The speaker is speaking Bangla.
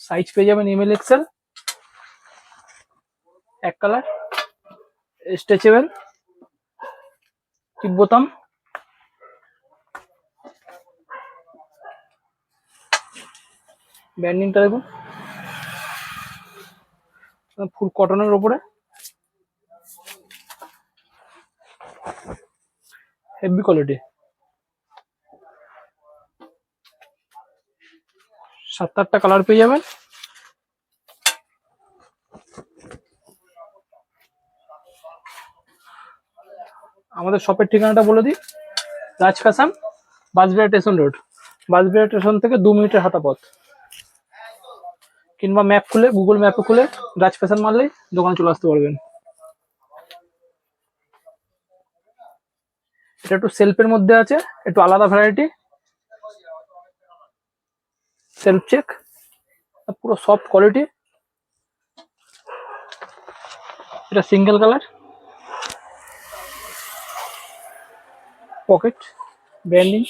সাইজ পেয়ে যাবেন এমএল এক্সেল, এক কালার, স্ট্রেচেবল, টিপ বোতাম, ব্যান্ডিংটা দেখুন ফুল কটনের ওপরে, হেভি কোয়ালিটি। 7-8টা কালার পেয়ে যাবেন। আমাদের শপের ঠিকানাটা বলে দিই, রাজ ফ্যাশন, বাসবিহার স্টেশন রোড। বাসবিহার স্টেশন থেকে 2 মিনিটের হাঁটা পথ, কিংবা ম্যাপ খুলে, গুগল ম্যাপে খুলে রাজ ফ্যাশন মারলেই দোকানে চলে আসতে পারবেন। এটা একটু সেলফের মধ্যে আছে, একটু আলাদা ভ্যারাইটি, সেলফ চেক, পুরো সফট কোয়ালিটি। এটা সিঙ্গেল কালার, পকেট, ব্র্যান্ডিং।